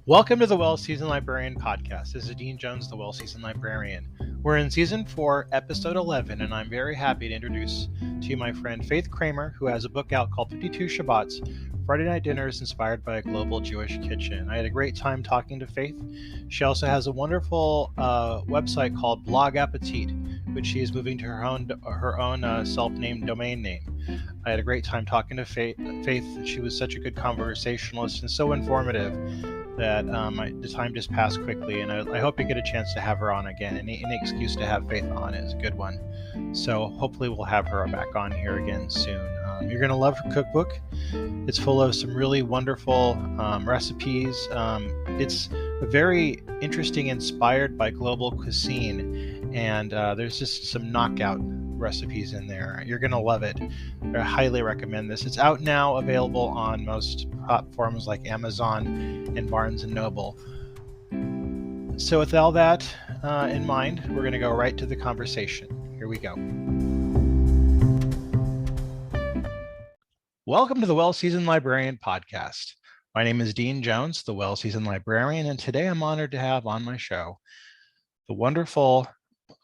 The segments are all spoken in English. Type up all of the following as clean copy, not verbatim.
Welcome to the Well Seasoned Librarian Podcast. This is Dean Jones, the Well Seasoned Librarian. We're in Season 4, Episode 11, and I'm very happy to introduce to you my friend Faith Kramer, who has a book out called 52 Shabbats, Friday Night Dinners Inspired by a Global Jewish Kitchen. I had a great time talking to Faith. She also has a wonderful website called Blog Appetit, which she is moving to her own self-named domain name. I had a great time talking to Faith. She was such a good conversationalist and so informative that the time just passed quickly, and I hope you get a chance to have her on again. Any excuse to have Faith on is a good one. So hopefully we'll have her back on here again soon. You're going to love her cookbook. It's full of some really wonderful recipes. It's very interesting, inspired by global cuisine, and there's just some knockout recipes in there. You're going to love it. I highly recommend this. It's out now, available on most platforms like Amazon and Barnes & Noble. So with all that in mind, we're going to go right to the conversation. Here we go. Welcome to the Well Seasoned Librarian Podcast. My name is Dean Jones, the Well Seasoned Librarian, and today I'm honored to have on my show the wonderful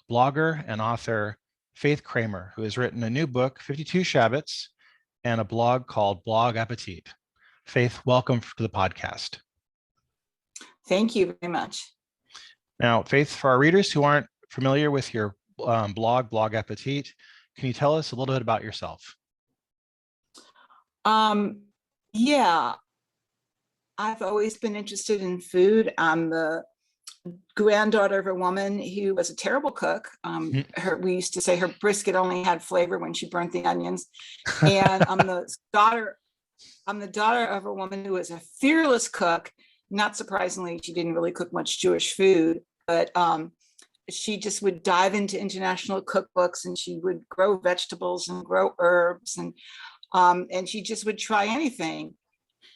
blogger and author Faith Kramer, who has written a new book, 52 Shabbats, and a blog called Blog Appetit. Faith, welcome to the podcast. Thank you very much. Now, Faith, for our readers who aren't familiar with your Blog Appetit, can you tell us a little bit about yourself? Yeah, I've always been interested in food. I'm the granddaughter of a woman who was a terrible cook. We used to say her brisket only had flavor when she burnt the onions. And I'm the daughter of a woman who was a fearless cook. Not surprisingly, she didn't really cook much Jewish food, but she just would dive into international cookbooks, and she would grow vegetables and grow herbs, and she just would try anything.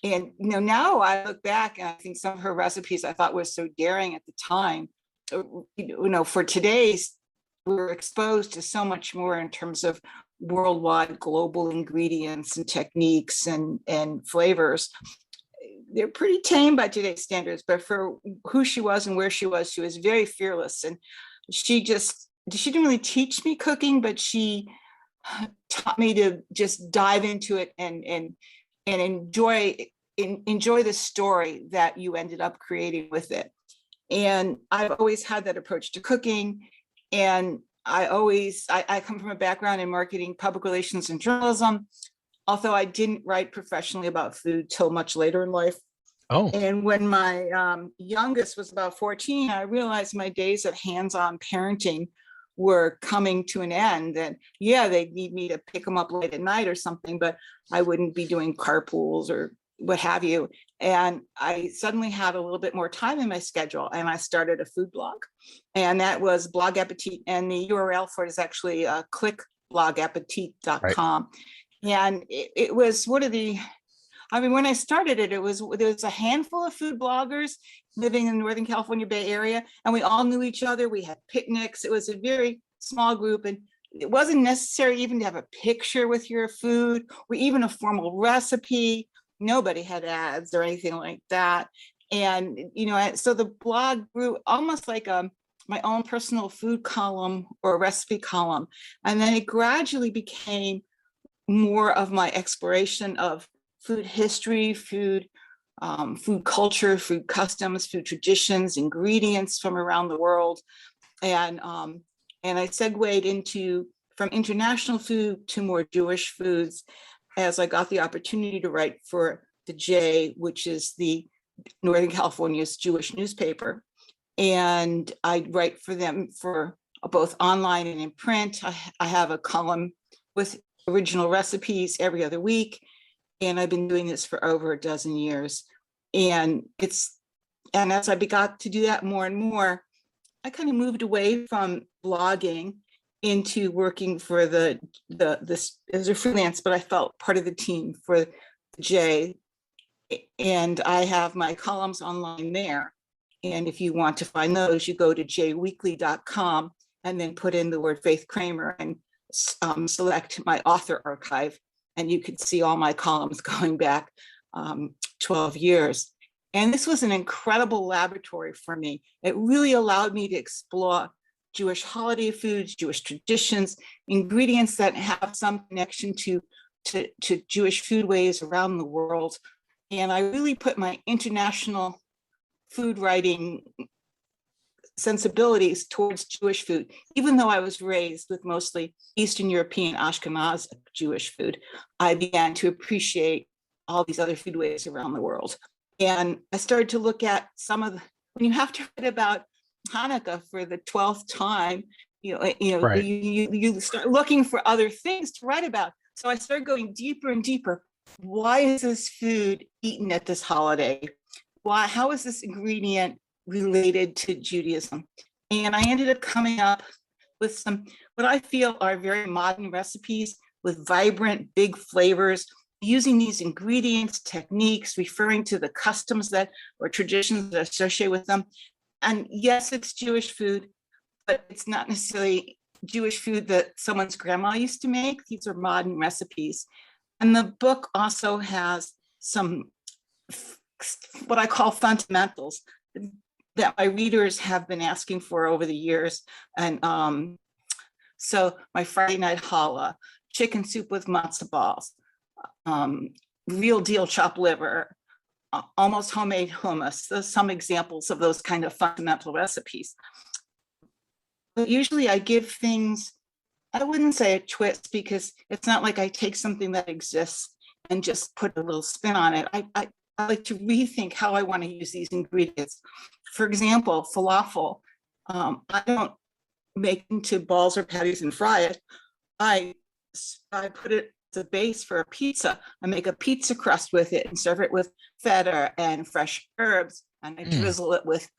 And now I look back and I think some of her recipes I thought was so daring at the time. For today's, we're exposed to so much more in terms of worldwide global ingredients and techniques and flavors. They're pretty tame by today's standards, but for who she was and where she was very fearless. And she didn't really teach me cooking, but she taught me to just dive into it and enjoy the story that you ended up creating with it. And I've always had that approach to cooking. And I come from a background in marketing, public relations, and journalism, although I didn't write professionally about food till much later in life. Oh. And when my youngest was about 14, I realized my days of hands-on parenting were coming to an end. And yeah, they'd need me to pick them up late at night or something, but I wouldn't be doing carpools or what have you. And I suddenly had a little bit more time in my schedule, and I started a food blog, and that was Blog Appetit. And the URL for it is actually clickblogappetit.com. Right. And it was when I started it, there was a handful of food bloggers living in the Northern California Bay Area, and we all knew each other. We had picnics. It was a very small group, and it wasn't necessary even to have a picture with your food or even a formal recipe. Nobody had ads or anything like that. And, so the blog grew almost like my own personal food column or recipe column. And then it gradually became more of my exploration of food history, food culture, food customs, food traditions, ingredients from around the world. And I segued from international food to more Jewish foods as I got the opportunity to write for the J, which is the Northern California's Jewish newspaper. And I write for them for both online and in print. I have a column with original recipes every other week. And I've been doing this for over a dozen years. And as I got to do that more and more, I kind of moved away from blogging into working for this as a freelance, but I felt part of the team for the J. And I have my columns online there. And if you want to find those, you go to jweekly.com and then put in the word Faith Kramer and select my author archive. And you could see all my columns going back 12 years. And this was an incredible laboratory for me. It really allowed me to explore Jewish holiday foods, Jewish traditions, ingredients that have some connection to Jewish foodways around the world. And I really put my international food writing sensibilities towards Jewish food, even though I was raised with mostly Eastern European Ashkenaz Jewish food. I began to appreciate all these other foodways around the world. And I started to look at some of the, when you have to write about Hanukkah for the 12th time, Right. you start looking for other things to write about. So I started going deeper and deeper. Why is this food eaten at this holiday? How is this ingredient related to Judaism? And I ended up coming up with some, what I feel are very modern recipes with vibrant, big flavors, using these ingredients, techniques, referring to the customs that or traditions that associate with them. And yes, it's Jewish food, but it's not necessarily Jewish food that someone's grandma used to make. These are modern recipes. And the book also has some what I call fundamentals that my readers have been asking for over the years. And so my Friday night challah, chicken soup with matzo balls, real deal chopped liver, almost homemade hummus. There's some examples of those kind of fundamental recipes. But usually I give things, I wouldn't say a twist, because it's not like I take something that exists and just put a little spin on it. I like to rethink how I want to use these ingredients. For example, falafel, I don't make into balls or patties and fry it. I put it as a base for a pizza. I make a pizza crust with it and serve it with feta and fresh herbs. And I drizzle it with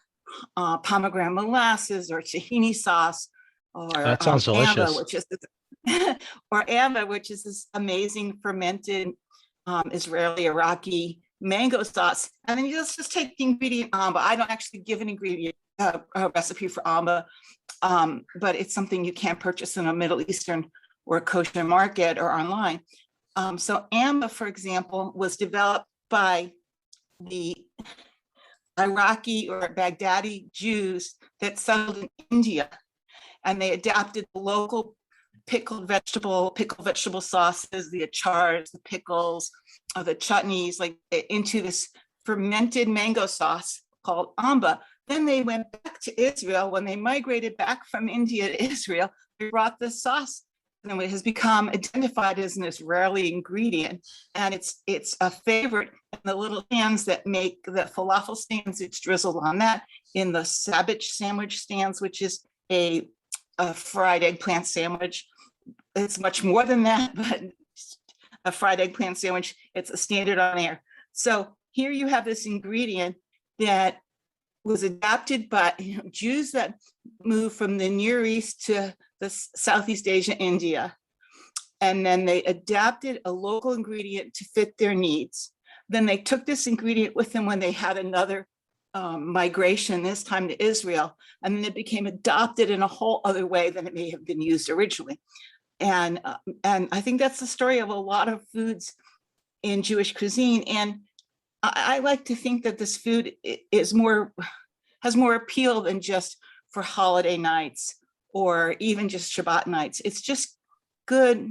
pomegranate molasses or tahini sauce, or That sounds delicious. amba, which is this amazing fermented Israeli Iraqi mango sauce. And then you just take the ingredient amba. I don't actually give an ingredient a recipe for amba, but it's something you can purchase in a Middle Eastern or kosher market or online. So amba, for example, was developed by the Iraqi or Baghdadi Jews that settled in India, and they adapted the local pickled vegetable sauces, the achars, the pickles, the chutneys, like into this fermented mango sauce called amba. Then they went back to Israel. When they migrated back from India to Israel, they brought this sauce, and it has become identified as an Israeli ingredient, and it's a favorite in the little stands that make the falafel stands. It's drizzled on that. In the Shabbats sandwich stands, which is a fried eggplant sandwich. It's much more than that, but a fried eggplant sandwich, it's a standard on air. So here you have this ingredient that was adapted by Jews that moved from the Near East to the Southeast Asia, India. And then they adapted a local ingredient to fit their needs. Then they took this ingredient with them when they had another migration, this time to Israel, and then it became adopted in a whole other way than it may have been used originally. And I think that's the story of a lot of foods in Jewish cuisine. And I like to think that this food has more appeal than just for holiday nights or even just Shabbat nights. It's just good,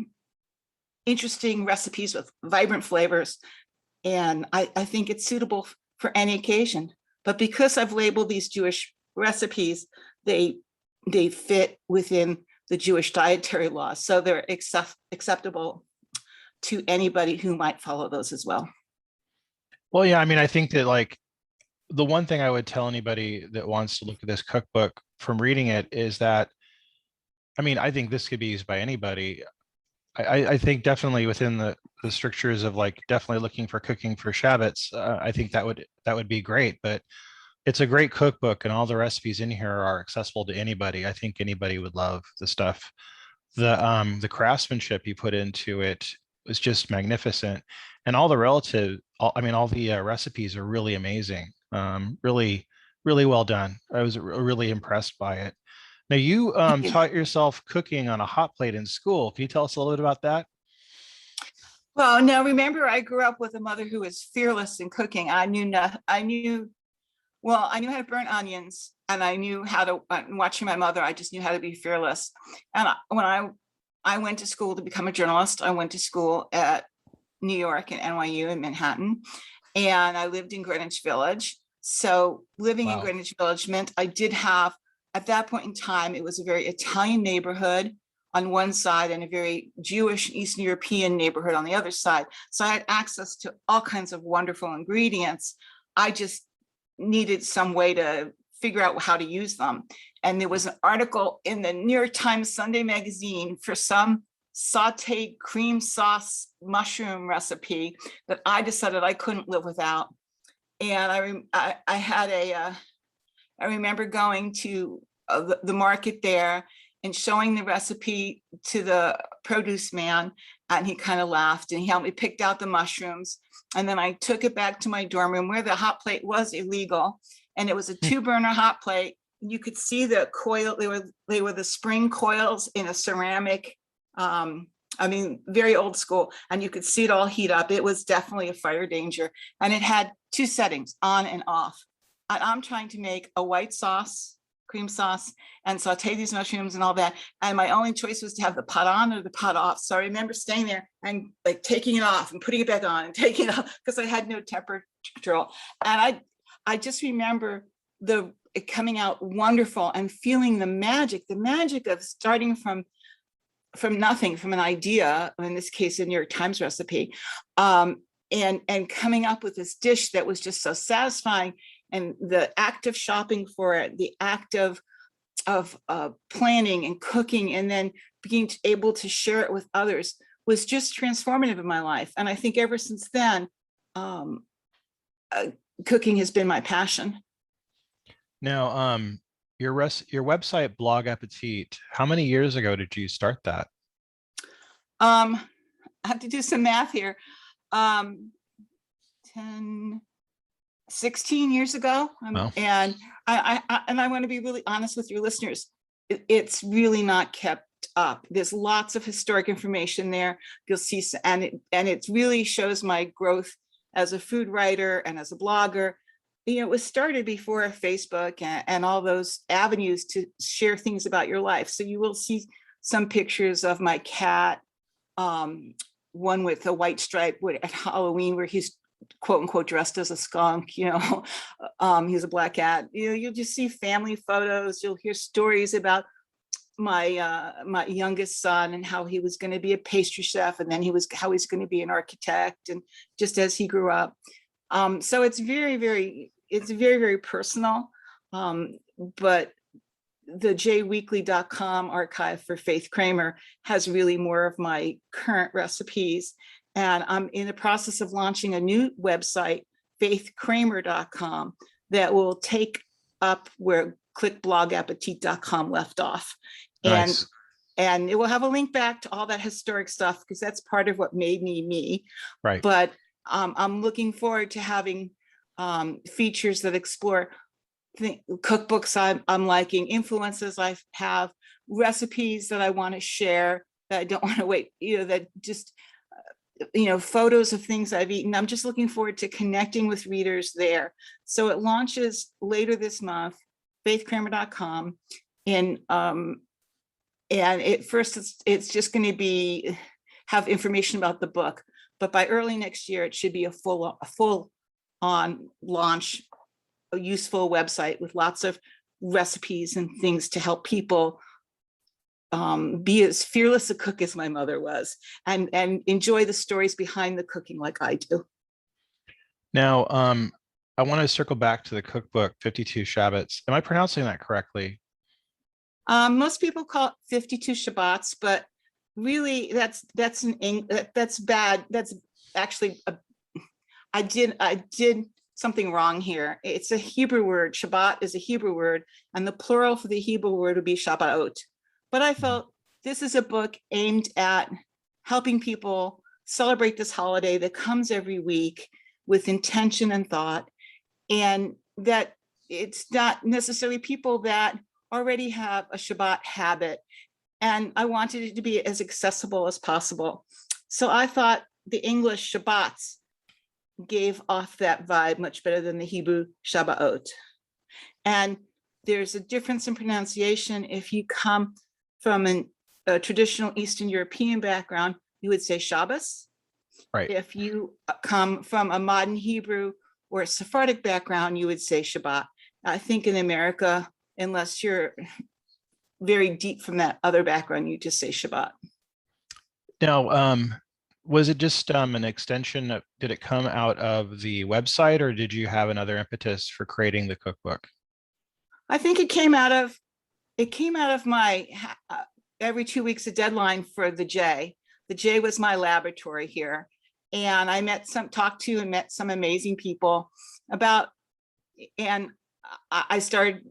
interesting recipes with vibrant flavors. And I think it's suitable for any occasion. But because I've labeled these Jewish recipes, they fit within the Jewish dietary laws. So they're acceptable to anybody who might follow those as well. Well, yeah, I mean, I think that like the one thing I would tell anybody that wants to look at this cookbook from reading it is that, I mean, I think this could be used by anybody. I think definitely within the strictures of like definitely looking for cooking for Shabbats, I think that would be great. But it's a great cookbook, and all the recipes in here are accessible to anybody. I think anybody would love the stuff. The craftsmanship you put into it was just magnificent, and all the recipes are really amazing. Really, really well done. I was really impressed by it. Now you taught yourself cooking on a hot plate in school. Can you tell us a little bit about that? Well, no, remember, I grew up with a mother who was fearless in cooking. I knew how to burn onions, and I knew how to, watching my mother, I just knew how to be fearless. And when I went to school to become a journalist, I went to school at New York and NYU in Manhattan, and I lived in Greenwich Village. So living in Wow. Greenwich Village meant I did have, at that point in time, it was a very Italian neighborhood on one side and a very Jewish Eastern European neighborhood on the other side. So I had access to all kinds of wonderful ingredients. I just needed some way to figure out how to use them. And there was an article in the New York Times Sunday magazine for some sauteed cream sauce mushroom recipe that I decided I couldn't live without. And I remember going to the market there and showing the recipe to the produce man, and he kind of laughed and he helped me pick out the mushrooms. And then I took it back to my dorm room where the hot plate was illegal, and it was a 2-burner hot plate. You could see the coil; they were the spring coils in a ceramic. Very old school, and you could see it all heat up. It was definitely a fire danger, and it had 2 settings, on and off. And I'm trying to make a white sauce, cream sauce, and saute these mushrooms and all that. And my only choice was to have the pot on or the pot off. So I remember staying there and like taking it off and putting it back on and taking it off because I had no temperature control. And I just remember it coming out wonderful and feeling the magic of starting from nothing, from an idea, in this case, a New York Times recipe, and coming up with this dish that was just so satisfying. And the act of shopping for it, the act of planning and cooking, and then being able to share it with others was just transformative in my life. And I think ever since then, cooking has been my passion. Now, your website, Blog Appetit, how many years ago did you start that? I have to do some math here. 16 years ago. Wow. And I want to be really honest with your listeners. It's really not kept up. There's lots of historic information there. You'll see, and it really shows my growth as a food writer and as a blogger. It was started before Facebook and all those avenues to share things about your life. So you will see some pictures of my cat, one with a white stripe at Halloween where he's quote unquote dressed as a skunk, he's a black cat. You'll just see family photos. You'll hear stories about my youngest son and how he was going to be a pastry chef, and then how he's going to be an architect, and just as he grew up. So it's very, very personal. But the jweekly.com archive for Faith Kramer has really more of my current recipes. And I'm in the process of launching a new website, faithkramer.com, that will take up where clickblogappetit.com left off. Nice. And it will have a link back to all that historic stuff, because that's part of what made me me. Right. But I'm looking forward to having features that explore cookbooks I'm liking, influences I have, recipes that I want to share that I don't want to wait, that just photos of things I've eaten. I'm just looking forward to connecting with readers there. So it launches later this month, faithkramer.com. And at first it's just going to have information about the book, but by early next year, it should be a full on launch, a useful website with lots of recipes and things to help people be as fearless a cook as my mother was, and enjoy the stories behind the cooking like I do. Now, I want to circle back to the cookbook, 52 Shabbats. Am I pronouncing that correctly? Most people call it 52 Shabbats, but really that's bad. That's actually I did something wrong here. It's a Hebrew word. Shabbat is a Hebrew word, and the plural for the Hebrew word would be Shabbatot. But I felt this is a book aimed at helping people celebrate this holiday that comes every week with intention and thought, and that it's not necessarily people that already have a Shabbat habit. And I wanted it to be as accessible as possible. So I thought the English Shabbats gave off that vibe much better than the Hebrew Shabbaot. And there's a difference in pronunciation. If you come from a traditional Eastern European background, you would say Shabbos. Right. If you come from a modern Hebrew or a Sephardic background, you would say Shabbat. I think in America, unless you're very deep from that other background, you just say Shabbat. Now, was it just an extension of, did it come out of the website, or did you have another impetus for creating the cookbook? I think it came out of my every 2 weeks a deadline for the J. The J was my laboratory here. And I talked to and met some amazing people and I started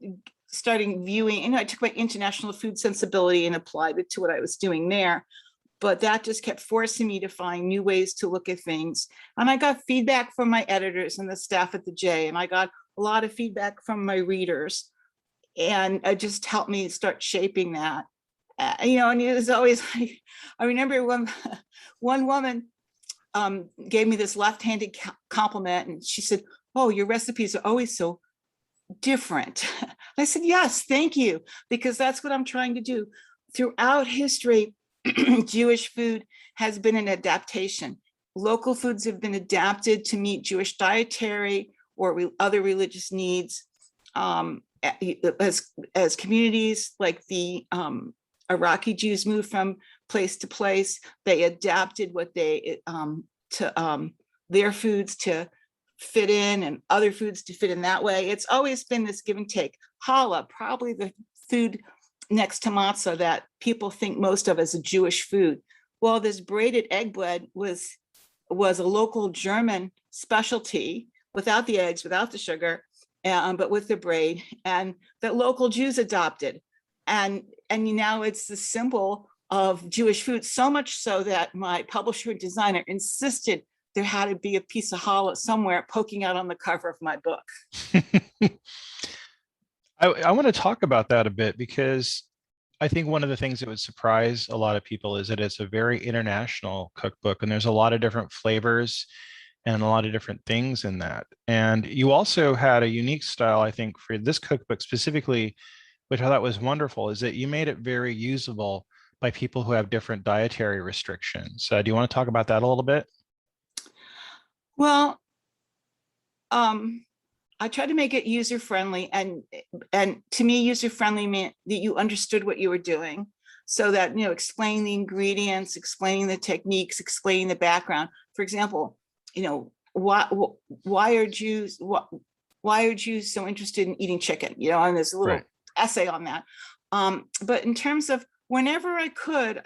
viewing, I took my international food sensibility and applied it to what I was doing there. But that just kept forcing me to find new ways to look at things. And I got feedback from my editors and the staff at the J, and I got a lot of feedback from my readers. And it just helped me start shaping that. And it was always like, I remember one woman gave me this left-handed compliment, and she said, "Oh, your recipes are always so different." I said, "Yes, thank you," because that's what I'm trying to do. Throughout history, Jewish food has been an adaptation. Local foods have been adapted to meet Jewish dietary or other religious needs. As communities like the Iraqi Jews moved from place to place, they adapted what they their foods to fit in, and other foods to fit in that way. It's always been this give and take. Challah, probably the food next to matzah that people think most of as a Jewish food. Well, this braided egg bread was a local German specialty, without the eggs, without the sugar, but with the braid, and that local Jews adopted. And now it's the symbol of Jewish food, so much so that my publisher and designer insisted there had to be a piece of challah somewhere poking out on the cover of my book. I want to talk about that a bit, because I think one of the things that would surprise a lot of people is that it's a very international cookbook, and there's a lot of different flavors and a lot of different things in that. And you also had a unique style, I think, for this cookbook specifically, which I thought was wonderful, is that you made it very usable by people who have different dietary restrictions. Do you want to talk about that a little bit? Well, I tried to make it user-friendly, and to me, user-friendly meant that you understood what you were doing, so that, explaining the ingredients, explaining the techniques, explaining the background. For example, why are Jews so interested in eating chicken? And there's a little essay on that. But in terms of whenever I could,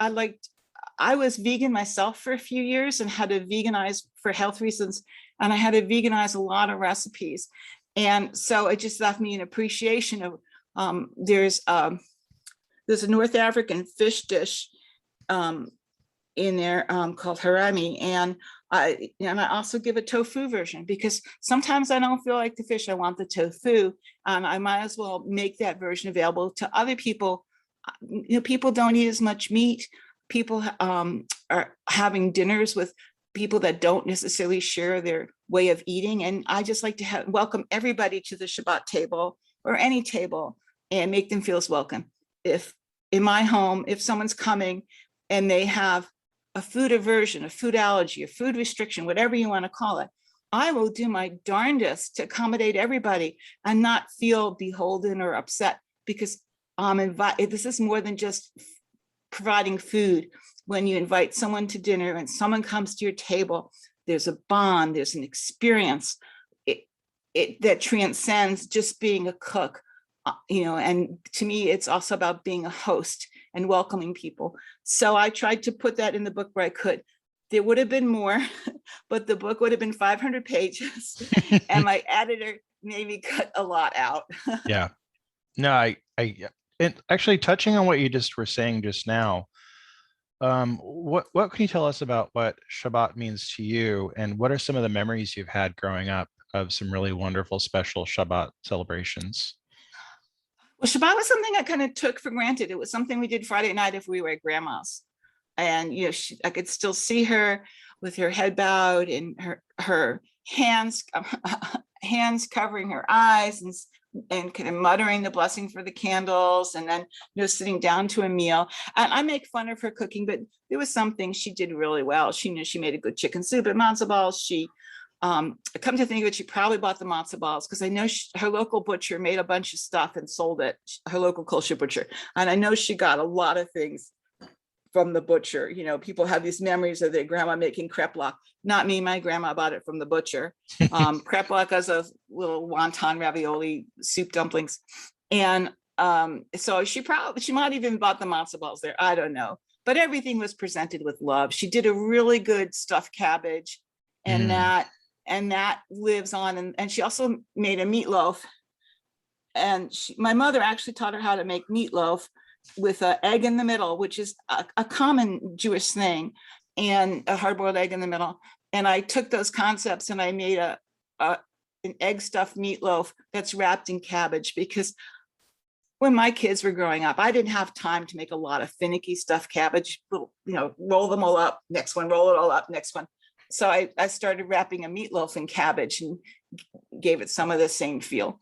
I was vegan myself for a few years and had to veganize for health reasons, and I had to veganize a lot of recipes. And so it just left me an appreciation of, there's a North African fish dish in there called harami. And I also give a tofu version, because sometimes I don't feel like the fish, I want the tofu. And I might as well make that version available to other people. People don't eat as much meat. People are having dinners with people that don't necessarily share their way of eating. And I just like to welcome everybody to the Shabbat table, or any table, and make them feel as welcome. If in my home, if someone's coming and they have a food aversion, a food allergy, a food restriction, whatever you want to call it, I will do my darndest to accommodate everybody and not feel beholden or upset, because this is more than just providing food. When you invite someone to dinner and someone comes to your table, there's a bond, there's an experience that transcends just being a cook, and to me, it's also about being a host and welcoming people. So I tried to put that in the book where I could. There would have been more, but the book would have been 500 pages and my editor made me cut a lot out. Yeah. No, and actually, touching on what you just were saying just now, what can you tell us about what Shabbat means to you, and what are some of the memories you've had growing up of some really wonderful, special Shabbat celebrations? Well, Shabbat was something I kind of took for granted. It was something we did Friday night if we were at grandma's, and I could still see her. with her head bowed and her hands covering her eyes and kind of muttering the blessing for the candles, and then sitting down to a meal. And I make fun of her cooking, but there was some things she did really well. She knew she made a good chicken soup and matzo balls. She come to think of it, she probably bought the matzo balls because I know her local butcher made a bunch of stuff and sold it, her local kosher butcher. And I know she got a lot of things from the butcher. People have these memories of their grandma making kreplach. Not me, my grandma bought it from the butcher. Kreplach is a little wonton ravioli soup dumplings. And so she might even bought the matzo balls there. I don't know. But everything was presented with love. She did a really good stuffed cabbage, and that lives on. And she also made a meatloaf. And my mother actually taught her how to make meatloaf with an egg in the middle, which is a common Jewish thing, and a hard-boiled egg in the middle. And I took those concepts and I made an egg stuffed meatloaf that's wrapped in cabbage, because when my kids were growing up, I didn't have time to make a lot of finicky stuffed cabbage, roll them all up, next one, roll it all up, next one. So I started wrapping a meatloaf in cabbage and gave it some of the same feel.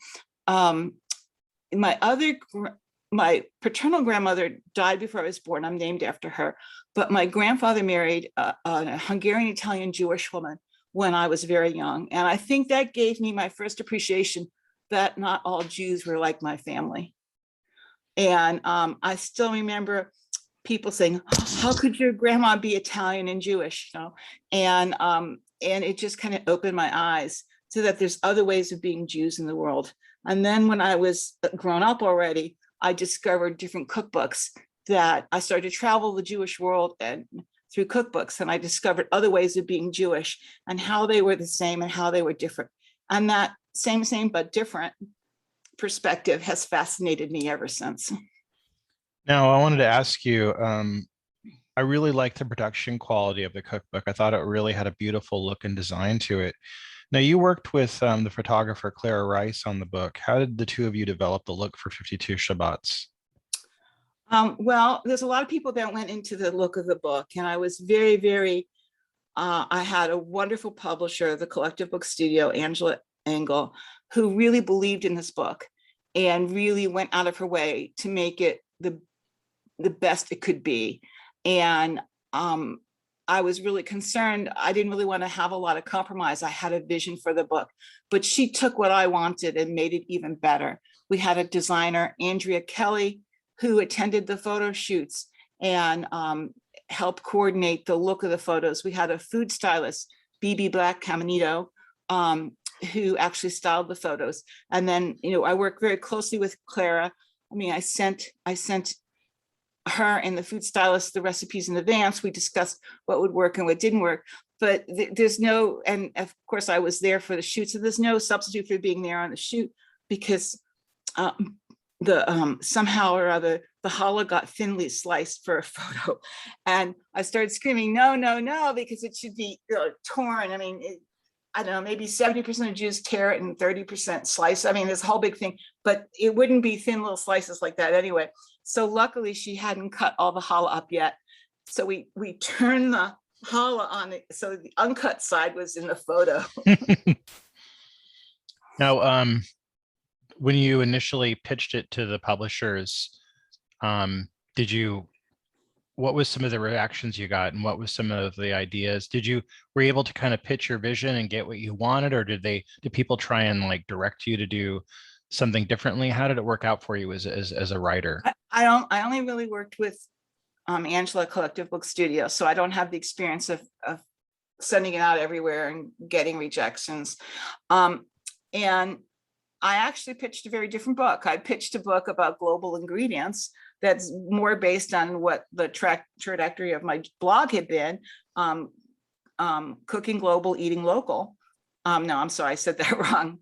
My paternal grandmother died before I was born. I'm named after her. But my grandfather married a Hungarian Italian Jewish woman when I was very young. And I think that gave me my first appreciation that not all Jews were like my family. And I still remember people saying, how could your grandma be Italian and Jewish? And it just kind of opened my eyes so that there's other ways of being Jews in the world. And then when I was grown up already, I discovered different cookbooks that I started to travel the Jewish world and through cookbooks. And I discovered other ways of being Jewish and how they were the same and how they were different. And that same, but different perspective has fascinated me ever since. Now, I wanted to ask you, I really liked the production quality of the cookbook. I thought it really had a beautiful look and design to it. Now, you worked with the photographer Clara Rice on the book. How did the two of you develop the look for 52 Shabbats? Well, there's a lot of people that went into the look of the book, and I was very, very, I had a wonderful publisher, the Collective Book Studio, Angela Engel, who really believed in this book and really went out of her way to make it the best it could be. And I was really concerned. I didn't really want to have a lot of compromise. I had a vision for the book, but she took what I wanted and made it even better. We had a designer, Andrea Kelly, who attended the photo shoots and helped coordinate the look of the photos. We had a food stylist, BB Black Caminito, who actually styled the photos. And then, I worked very closely with Clara. I sent her and the food stylist the recipes in advance. We discussed what would work and what didn't work, but there's no, and of course I was there for the shoot, so there's no substitute for being there on the shoot, because somehow or other the challah got thinly sliced for a photo, and I started screaming no, because it should be torn. I don't know, maybe 70% of Jews tear it and 30% slice. There's a whole big thing, but it wouldn't be thin little slices like that anyway. So luckily she hadn't cut all the challah up yet. So we turned the challah on it, so the uncut side was in the photo. Now, when you initially pitched it to the publishers, what was some of the reactions you got, and what was some of the ideas? Were you able to kind of pitch your vision and get what you wanted, or did people try and direct you to do something differently? How did it work out for you as a writer? I only really worked with Angela Collective Book Studio, so I don't have the experience of sending it out everywhere and getting rejections. And I actually pitched a very different book. I pitched a book about global ingredients that's more based on what the trajectory of my blog had been, cooking global, eating local. No, I'm sorry, I said that wrong.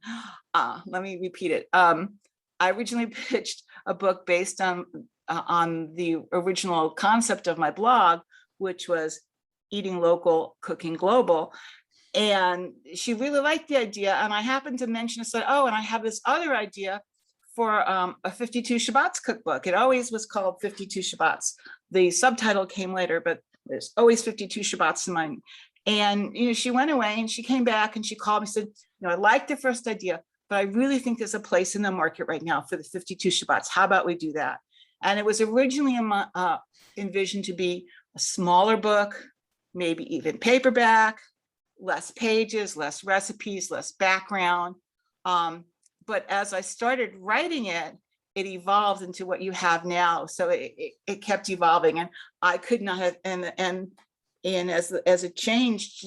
Let me repeat it. I originally pitched a book based on the original concept of my blog, which was eating local, cooking global. And she really liked the idea. And I happened to mention, I said, and I have this other idea for a 52 Shabbats cookbook. It always was called 52 Shabbats. The subtitle came later, but there's always 52 Shabbats in mine. And, she went away and she came back and she called me and said, I like the first idea, but I really think there's a place in the market right now for the 52 Shabbats. How about we do that? And it was originally envisioned to be a smaller book, maybe even paperback, less pages, less recipes, less background. But as I started writing it, it evolved into what you have now. So it kept evolving, and I could not have, and as it changed,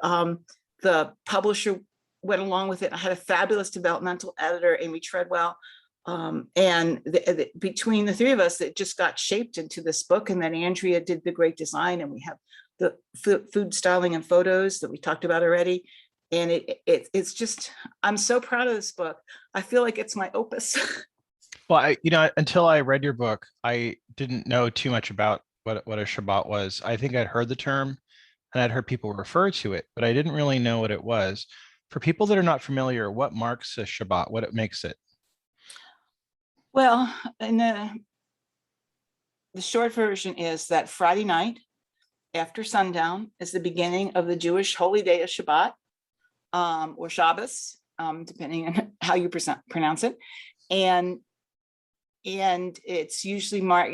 the publisher went along with it. I had a fabulous developmental editor, Amy Treadwell, and between the three of us, it just got shaped into this book. And then Andrea did the great design, and we have the food styling and photos that we talked about already. And it's just, I'm so proud of this book. I feel like it's my opus. Well, until I read your book, I didn't know too much about what a Shabbat was. I think I'd heard the term and I'd heard people refer to it, but I didn't really know what it was. For people that are not familiar, what marks a Shabbat? What it makes it? Well, in the short version is that Friday night after sundown is the beginning of the Jewish holy day of Shabbat, or Shabbos, depending on how you pronounce it. And it's usually marked,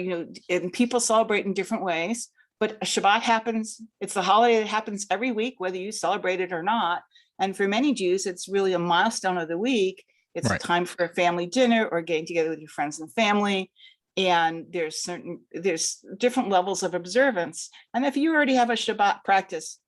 and people celebrate in different ways, but a Shabbat happens, it's the holiday that happens every week, whether you celebrate it or not. And for many Jews, it's really a milestone of the week. It's right. A time for a family dinner or getting together with your friends and family. And there's different levels of observance. And if you already have a Shabbat practice,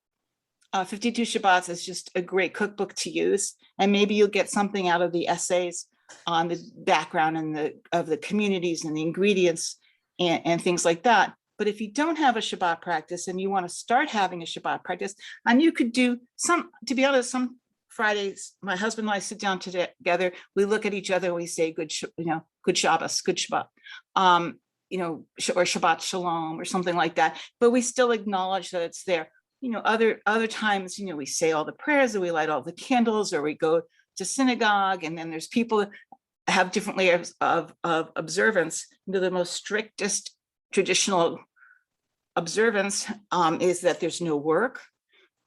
52 Shabbats is just a great cookbook to use. And maybe you'll get something out of the essays on the background of the communities and the ingredients and things like that. But if you don't have a Shabbat practice and you want to start having a Shabbat practice, and you could do to be honest, some Fridays, my husband and I sit down together, we look at each other and we say, good Shabbos, good Shabbat, or Shabbat Shalom or something like that. But we still acknowledge that it's there. Other times, we say all the prayers, or we light all the candles, or we go to synagogue, and then there's people that have different layers of observance. The most strictest traditional observance is that there's no work.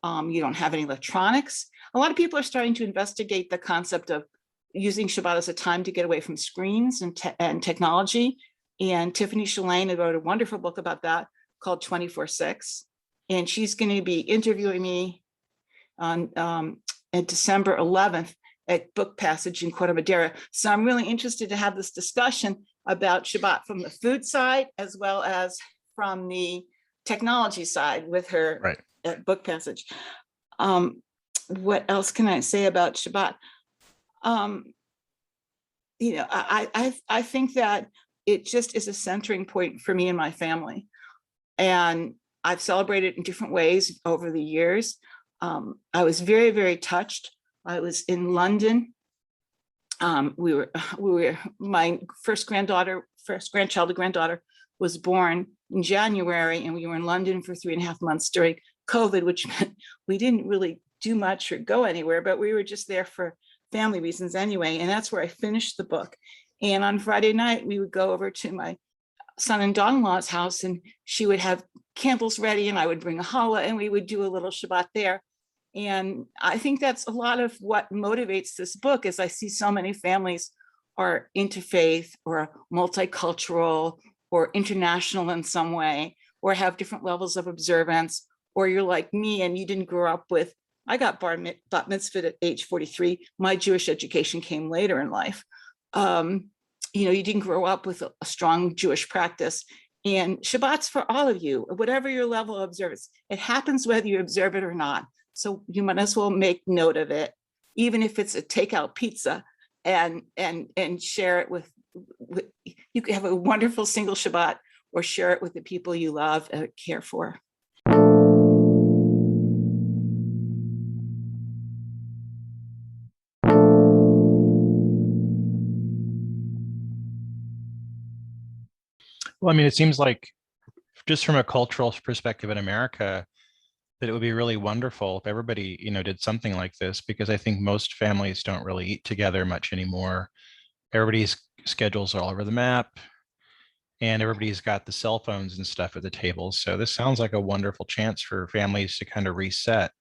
You don't have any electronics. A lot of people are starting to investigate the concept of using Shabbat as a time to get away from screens and technology. And Tiffany Shalane wrote a wonderful book about that called 24/6. And she's going to be interviewing me on December 11th at Book Passage in Corte Madera. So I'm really interested to have this discussion about Shabbat from the food side as well as from the technology side with her right. At Book Passage. What else can I say about Shabbat? I think that it just is a centering point for me and my family. And I've celebrated in different ways over the years. I was very, very touched. I was in London. We were my first granddaughter was born in January, and we were in London for 3.5 months during COVID, which meant we didn't really do much or go anywhere, but we were just there for family reasons anyway. And that's where I finished the book. And on Friday night, we would go over to my son and daughter-in-law's house, and she would have candles ready, and I would bring a challah, and we would do a little Shabbat there. And I think that's a lot of what motivates this book, is I see so many families are interfaith or multicultural or international in some way, or have different levels of observance, or you're like me and you didn't grow up with, I got bat mitzvah at age 43. My Jewish education came later in life. You didn't grow up with a strong Jewish practice. And Shabbat's for all of you, whatever your level of observance. It happens whether you observe it or not. So you might as well make note of it, even if it's a takeout pizza, and share it with you can have a wonderful single Shabbat, or share it with the people you love and care for. Well, I mean, it seems like just from a cultural perspective in America, that it would be really wonderful if everybody, did something like this, because I think most families don't really eat together much anymore. Everybody's schedules are all over the map. and everybody's got the cell phones and stuff at the table. So this sounds like a wonderful chance for families to kind of reset.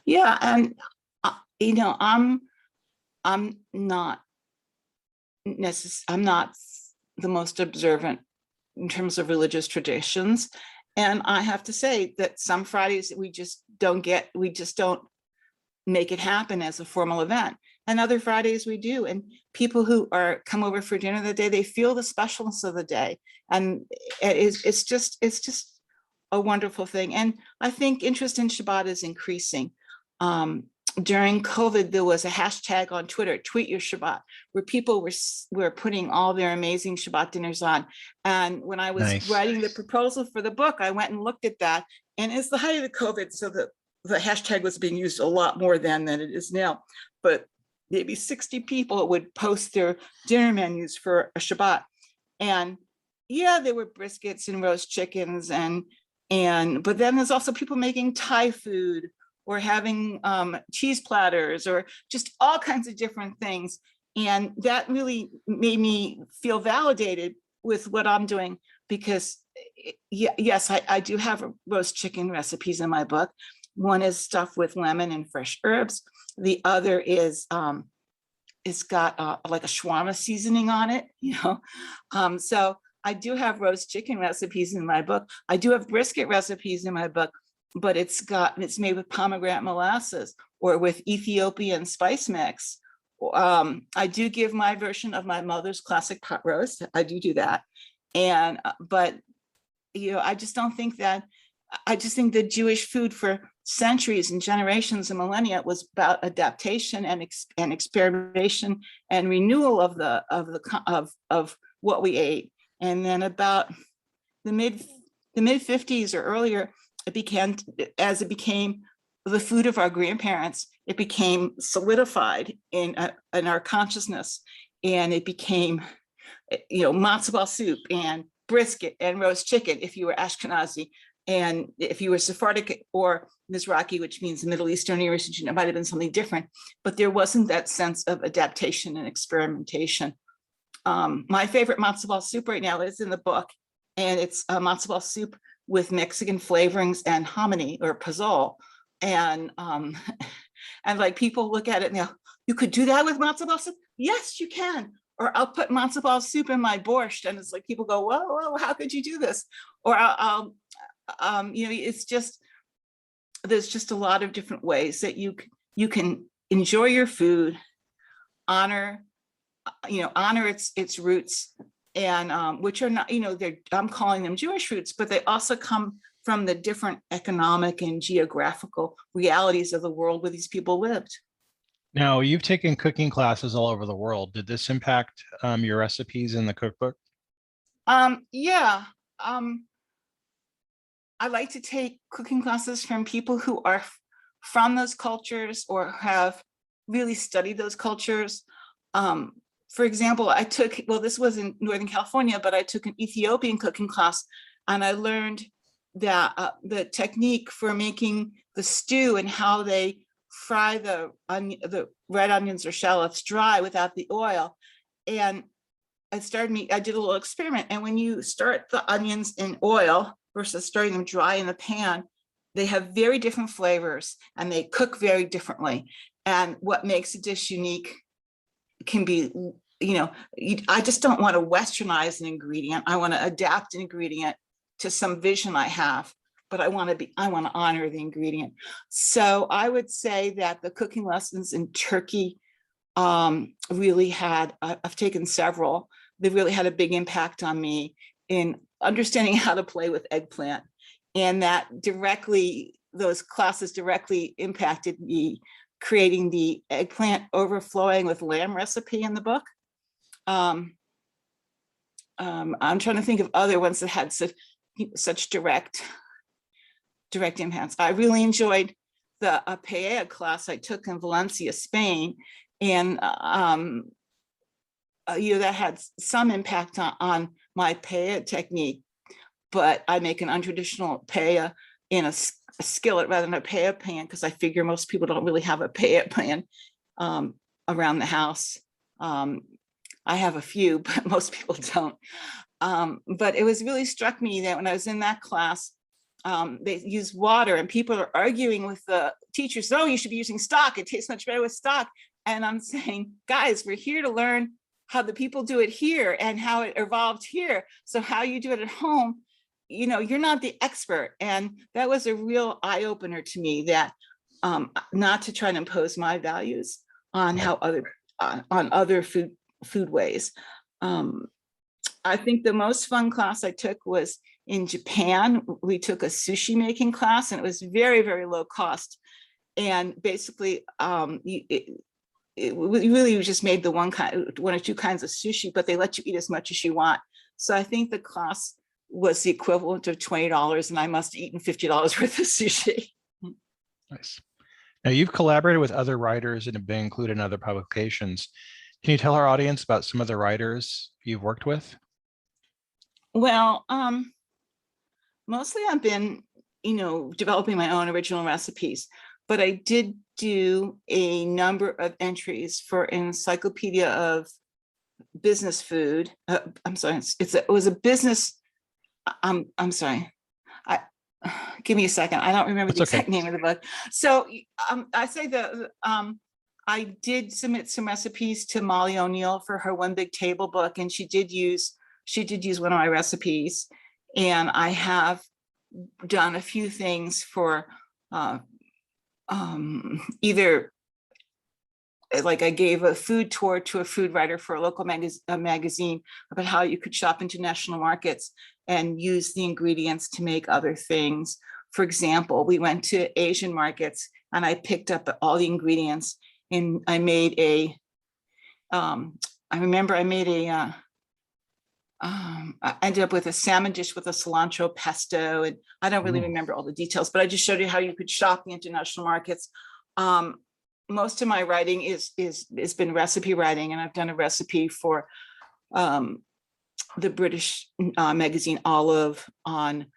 Yeah, and I'm not I'm not the most observant in terms of religious traditions. And I have to say that some Fridays we just don't make it happen as a formal event. And other Fridays we do. And people who come over for dinner that day, they feel the specialness of the day. And it's just a wonderful thing. And I think interest in Shabbat is increasing. During COVID, there was a hashtag on Twitter, tweet your Shabbat, where people were putting all their amazing Shabbat dinners on. And when I was writing the proposal for the book, I went and looked at that. And it's the height of the COVID, so the hashtag was being used a lot more than it is now. But maybe 60 people would post their dinner menus for a Shabbat. And yeah, there were briskets and roast chickens, but then there's also people making Thai food, or having cheese platters, or just all kinds of different things. And that really made me feel validated with what I'm doing, because yes, I do have roast chicken recipes in my book. One is stuffed with lemon and fresh herbs. The other is, it's got like a shawarma seasoning on it, So I do have roast chicken recipes in my book. I do have brisket recipes in my book, but it's made with pomegranate molasses or with Ethiopian spice mix. I do give my version of my mother's classic pot roast. I do that. But I just think the Jewish food for centuries and generations and millennia was about adaptation and experimentation and renewal of what we ate. And then about the mid 50s or earlier, it became the food of our grandparents. It became solidified in our consciousness, and it became, matzo ball soup and brisket and roast chicken if you were Ashkenazi, and if you were Sephardic or Mizrahi, which means the Middle Eastern region, it might have been something different. But there wasn't that sense of adaptation and experimentation. My favorite matzo ball soup right now is in the book, and it's a matzo ball soup with Mexican flavorings and hominy or pozole. And like people look at it now, you could do that with matzo ball soup? Yes, you can. Or I'll put matzo ball soup in my borscht, and it's like people go, whoa, how could you do this? Or it's just, there's just a lot of different ways that you can enjoy your food, honor its roots, and which are not, I'm calling them Jewish roots, but they also come from the different economic and geographical realities of the world where these people lived. Now, you've taken cooking classes all over the world. Did this impact your recipes in the cookbook? Yeah. I like to take cooking classes from people who are from those cultures or have really studied those cultures. For example, this was in Northern California, but I took an Ethiopian cooking class, and I learned that the technique for making the stew and how they fry the red onions or shallots dry without the oil. And I did a little experiment. And when you start the onions in oil versus starting them dry in the pan, they have very different flavors and they cook very differently. And what makes a dish unique can be, I just don't want to westernize an ingredient. I want to adapt an ingredient to some vision I have, but I want to honor the ingredient. So I would say that the cooking lessons in Turkey really I've taken several. They really had a big impact on me in understanding how to play with eggplant, and those classes directly impacted me creating the eggplant overflowing with lamb recipe in the book. I'm trying to think of other ones that had such direct impacts. I really enjoyed the paella class I took in Valencia, Spain, and that had some impact on my paella technique. But I make an untraditional paella in a skillet rather than a paella pan, because I figure most people don't really have a paella pan around the house. I have a few, but most people don't. But it was really struck me that when I was in that class, they use water and people are arguing with the teachers, no, you should be using stock. It tastes much better with stock. And I'm saying, guys, we're here to learn how the people do it here and how it evolved here. So how you do it at home, you're not the expert. And that was a real eye opener to me, that not to try to impose my values on how other food ways. I think the most fun class I took was in Japan. We took a sushi making class, and it was very, very low cost. And basically, it really just made the one or two kinds of sushi, but they let you eat as much as you want. So I think the class was the equivalent of $20, and I must have eaten $50 worth of sushi. Nice. Now, you've collaborated with other writers and have been included in other publications. Can you tell our audience about some of the writers you've worked with? Well, mostly I've been, developing my own original recipes, but I did do a number of entries for Encyclopedia of Business Food. I'm sorry, it was a business. I'm sorry. Give me a second. I don't remember the exact name of the book. So I say that I did submit some recipes to Molly O'Neill for her One Big Table book, and she did use one of my recipes. And I have done a few things for either, like I gave a food tour to a food writer for a local magazine about how you could shop international markets and use the ingredients to make other things. For example, we went to Asian markets and I picked up all the ingredients, and I made I ended up with a salmon dish with a cilantro pesto, and I don't really remember all the details, but I just showed you how you could shop the international markets. Most of my writing is been recipe writing, and I've done a recipe for the British magazine Olive on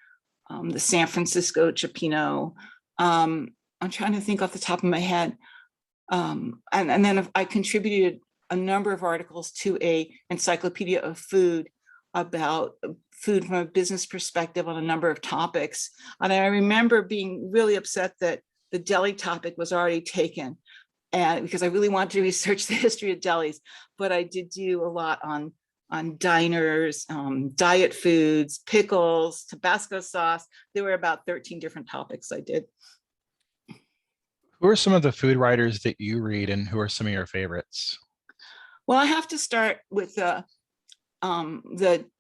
the San Francisco cioppino. I'm trying to think off the top of my head. And then I contributed a number of articles to a Encyclopedia of Food about food from a business perspective on a number of topics. And I remember being really upset that the deli topic was already taken, and because I really wanted to research the history of delis, but I did do a lot on diners, diet foods, pickles, Tabasco sauce. There were about 13 different topics I did. Who are some of the food writers that you read, and who are some of your favorites? Well, I have to start with the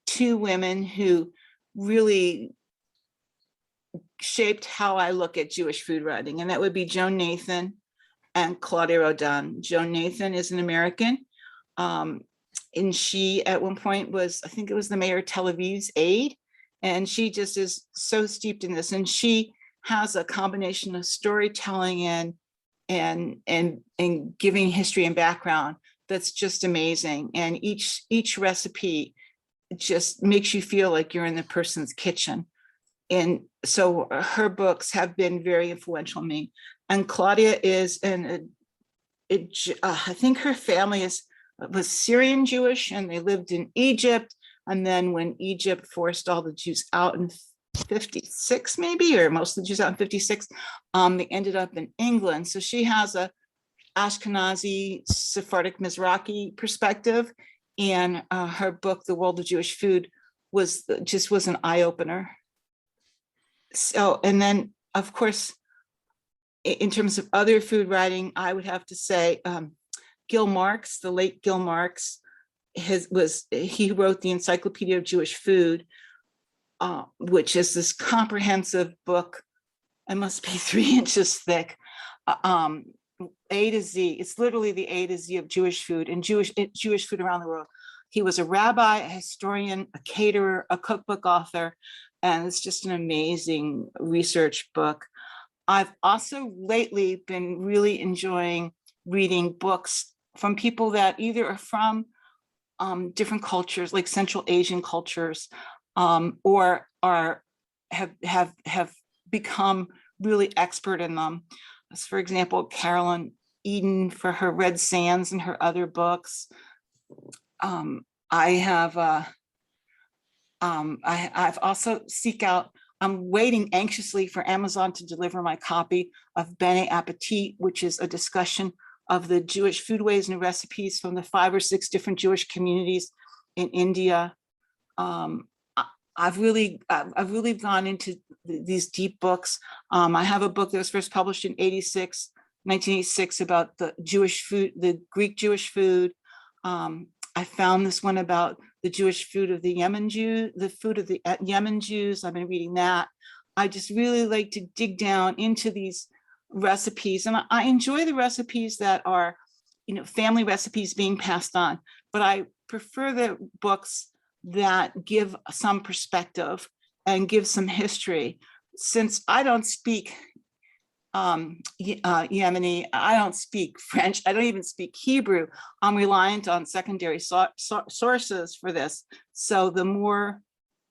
two women who really shaped how I look at Jewish food writing, and that would be Joan Nathan and Claudia Rodan. Joan Nathan is an American, and she at one point was, I think it was the mayor of Tel Aviv's aide, and she just is so steeped in this, and she has a combination of storytelling and giving history and background that's just amazing. And each recipe just makes you feel like you're in the person's kitchen. And so her books have been very influential on me. And Claudia is, I think her family was Syrian Jewish, and they lived in Egypt. And then when Egypt forced all the Jews out in 56, maybe, or most of the Jews out in 56, they ended up in England. So she has a Ashkenazi, Sephardic, Mizrahi perspective, and her book, The World of Jewish Food, was an eye opener. So, and then of course, in terms of other food writing, I would have to say Gil Marks, the late Gil Marks, he wrote the Encyclopedia of Jewish Food, which is this comprehensive book. It must be 3 inches thick. A to Z. It's literally the A to Z of Jewish food and Jewish food around the world. He was a rabbi, a historian, a caterer, a cookbook author, and it's just an amazing research book. I've also lately been really enjoying reading books from people that either are from different cultures, like Central Asian cultures, or have become really expert in them. As for example, Carolyn Eden for her Red Sands and her other books. I have I've also seek out. I'm waiting anxiously for Amazon to deliver my copy of Bene Appetit, which is a discussion of the Jewish foodways and recipes from the 5 or 6 different Jewish communities in India. I've really gone into these deep books. I have a book that was first published in 1986 about the Jewish food, the Greek Jewish food. I found this one about the Jewish food of the Yemen Jews, the food of the Yemen Jews. I've been reading that. I just really like to dig down into these recipes, and I enjoy the recipes that are, family recipes being passed on, but I prefer the books that give some perspective and give some history. Since I don't speak Yemeni, I don't speak French, I don't even speak Hebrew, I'm reliant on secondary sources for this. So the more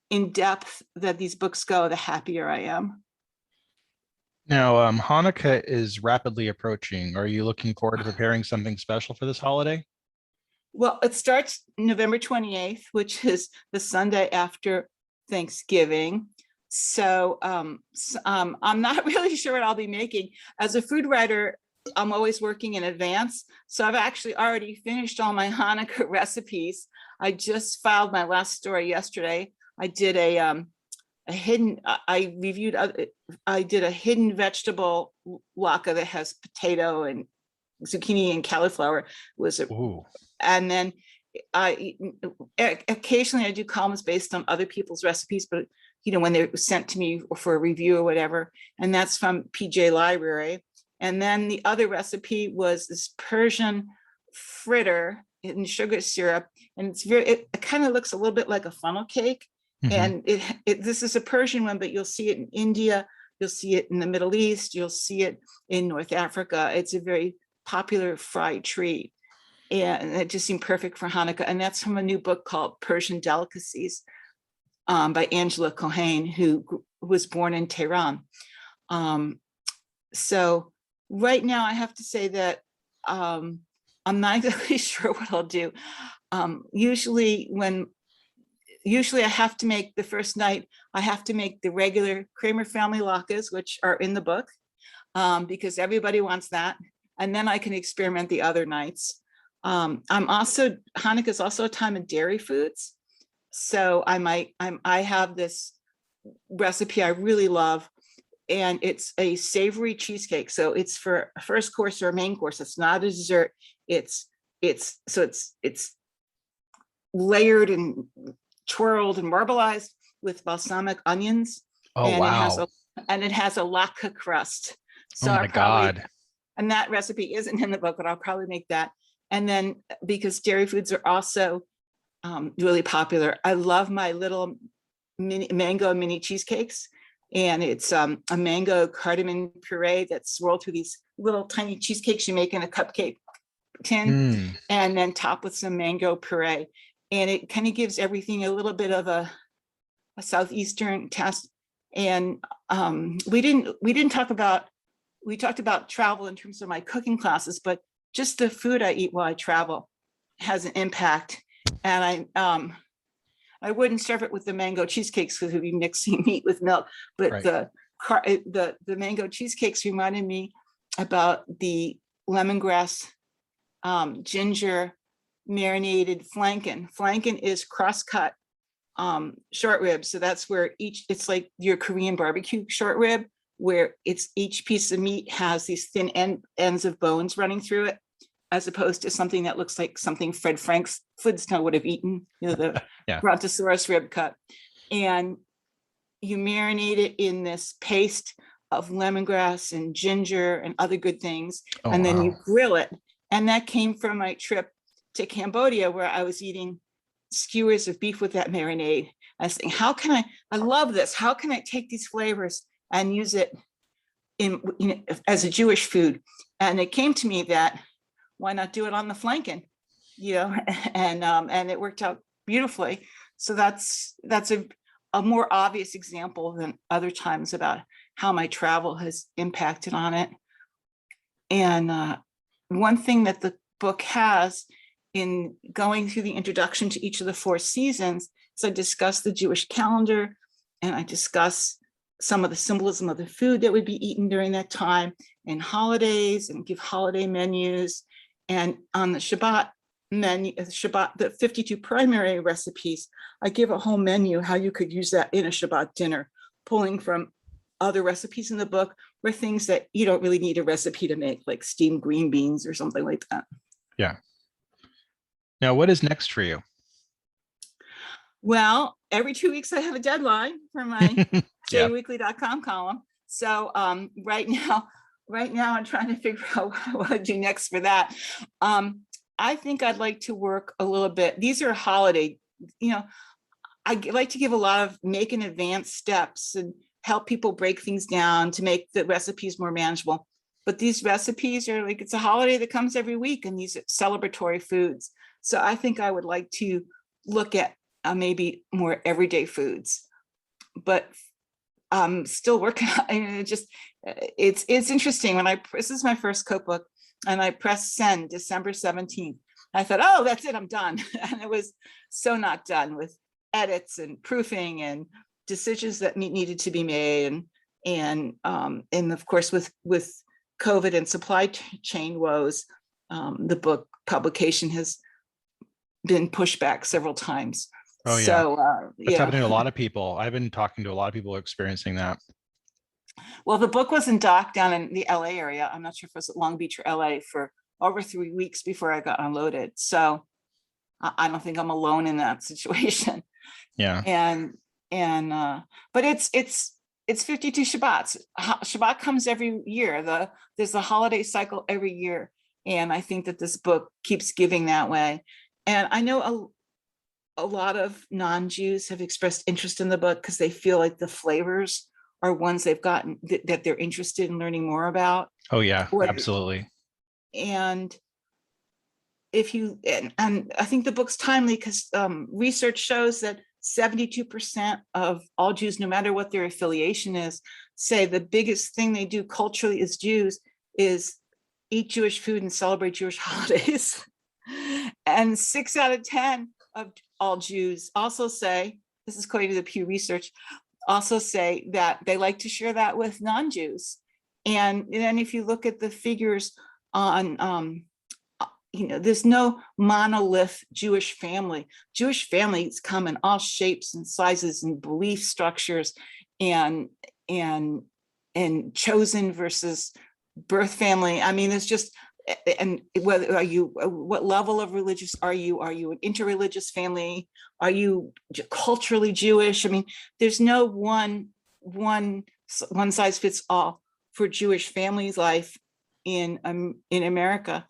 in depth that these books go, the happier I am. Now, Hanukkah is rapidly approaching. Are you looking forward to preparing something special for this holiday? Well, it starts November 28th, which is the Sunday after Thanksgiving. So I'm not really sure what I'll be making. As a food writer, I'm always working in advance. So I've actually already finished all my Hanukkah recipes. I just filed my last story yesterday. I did I did a hidden vegetable latke that has potato and zucchini and cauliflower. And then occasionally I do columns based on other people's recipes, but when they're sent to me for a review or whatever, and that's from PJ Library. And then the other recipe was this Persian fritter in sugar syrup, and it kind of looks a little bit like a funnel cake. Mm-hmm. And this is a Persian one, but you'll see it in India, you'll see it in the Middle East, you'll see it in North Africa. It's a very popular fried treat, and it just seemed perfect for Hanukkah. And that's from a new book called Persian Delicacies by Angela Cohen, who was born in Tehran. So right now I have to say that I'm not exactly sure what I'll do. Usually I have to make the first night, I have to make the regular Kramer family latkes, which are in the book, because everybody wants that. And then I can experiment the other nights. Hanukkah is also a time of dairy foods. So I have this recipe I really love, and it's a savory cheesecake. So it's for a first course or a main course. It's not a dessert. It's layered and twirled and marbleized with balsamic onions. Oh, and wow. It has a latke crust. So oh my God. And that recipe isn't in the book, but I'll probably make that. And then because dairy foods are also really popular, I love my little mango mini cheesecakes. And it's a mango cardamom puree that's swirled through these little tiny cheesecakes you make in a cupcake tin, and then topped with some mango puree. And it kind of gives everything a little bit of a Southeastern taste. And we talked about travel in terms of my cooking classes, but just the food I eat while I travel has an impact. And I wouldn't serve it with the mango cheesecakes because we'd be mixing meat with milk, but right. the mango cheesecakes reminded me about the lemongrass ginger marinated flanken. Flanken is cross-cut short ribs. So that's where it's like your Korean barbecue short rib, where each piece of meat has these thin ends of bones running through it, as opposed to something that looks like something Fred Flintstone would have eaten, the Brontosaurus rib cut. And you marinate it in this paste of lemongrass and ginger and other good things. And then you grill it. And that came from my trip to Cambodia, where I was eating skewers of beef with that marinade. I was thinking, I love this. How can I take these flavors and use it as a Jewish food? And it came to me that why not do it on the flanken, and it worked out beautifully. So that's a more obvious example than other times about how my travel has impacted on it. And one thing that the book has in going through the introduction to each of the 4 seasons, is I discuss the Jewish calendar, and I discuss some of the symbolism of the food that would be eaten during that time, and holidays, and give holiday menus. And on the Shabbat menu, the 52 primary recipes, I give a whole menu how you could use that in a Shabbat dinner, pulling from other recipes in the book, or things that you don't really need a recipe to make, like steamed green beans or something like that. Yeah. Now, what is next for you? Well, every 2 weeks I have a deadline for my Yeah. jweekly.com column. So right now I'm trying to figure out what I want to do next for that. I think I'd like to work a little bit. These are holiday, I like to give a lot of make in advance steps and help people break things down to make the recipes more manageable. But these recipes are like, it's a holiday that comes every week, and these are celebratory foods. So I think I would like to look at maybe more everyday foods, but still working on it's interesting. This is my first cookbook, and I pressed send December 17th. I thought, oh, that's it, I'm done. And it was so not done, with edits and proofing and decisions that needed to be made. And of course, with COVID and supply chain woes, the book publication has been pushed back several times. Oh, yeah. So that's happening to a lot of people. I've been talking to a lot of people experiencing that. Well, the book was in dock down in the LA area. I'm not sure if it was at Long Beach or LA, for over 3 weeks before I got unloaded. So I don't think I'm alone in that situation. Yeah. But it's 52 Shabbats. Shabbat comes every year. There's a holiday cycle every year. And I think that this book keeps giving that way. And I know a lot of non-Jews have expressed interest in the book because they feel like the flavors are ones they've gotten that they're interested in learning more about. Oh, yeah, absolutely. And and I think the book's timely because research shows that 72% of all Jews, no matter what their affiliation is, say the biggest thing they do culturally as Jews is eat Jewish food and celebrate Jewish holidays. And 6 out of 10 of all Jews also say, this is according to the Pew Research, also say that they like to share that with non-Jews. And then if you look at the figures on, there's no monolith Jewish family. Jewish families come in all shapes and sizes and belief structures, and chosen versus birth family. I mean, it's just, and whether what level of religious are you? Are you an interreligious family? Are you culturally Jewish? I mean, there's no one size fits all for Jewish families' life in America.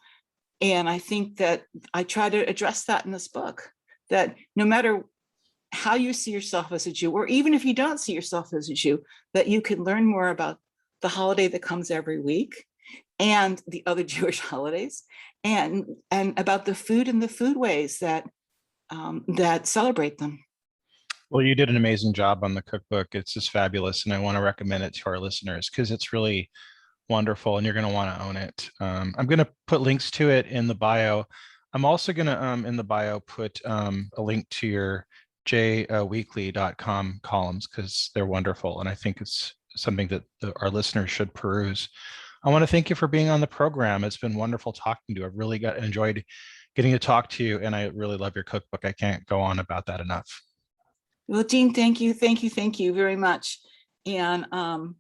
And I think that I try to address that in this book, that no matter how you see yourself as a Jew, or even if you don't see yourself as a Jew, that you can learn more about the holiday that comes every week and the other Jewish holidays, and about the food and the food ways that celebrate them. Well, you did an amazing job on the cookbook. It's just fabulous. And I want to recommend it to our listeners because it's really wonderful and you're going to want to own it. I'm going to put links to it in the bio. I'm also going to, in the bio, put a link to your jweekly.com columns because they're wonderful. And I think it's something that our listeners should peruse. I want to thank you for being on the program. It's been wonderful talking to you. I've really enjoyed getting to talk to you, and I really love your cookbook. I can't go on about that enough. Well, Dean, thank you very much. And I'll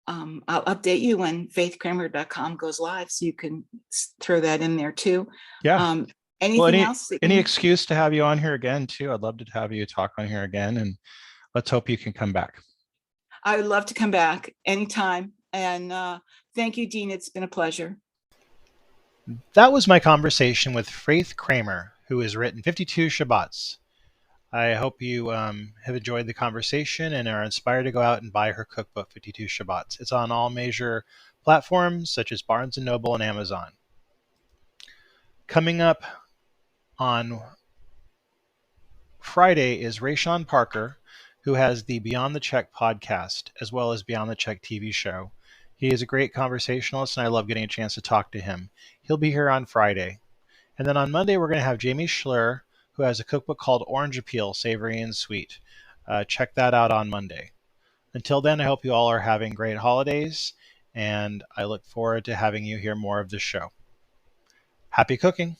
update you when faithkramer.com goes live, so you can throw that in there too. Yeah. Anything else? Any excuse to have you on here again too? I'd love to have you talk on here again, and let's hope you can come back. I would love to come back anytime. And thank you, Dean. It's been a pleasure. That was my conversation with Faith Kramer, who has written 52 Shabbats. I hope you have enjoyed the conversation and are inspired to go out and buy her cookbook, 52 Shabbats. It's on all major platforms such as Barnes & Noble and Amazon. Coming up on Friday is Rayshawn Parker, who has the Beyond the Check podcast, as well as Beyond the Check TV show. He is a great conversationalist, and I love getting a chance to talk to him. He'll be here on Friday. And then on Monday, we're going to have Jamie Schler, who has a cookbook called Orange Appeal, Savory and Sweet. Check that out on Monday. Until then, I hope you all are having great holidays, and I look forward to having you hear more of the show. Happy cooking!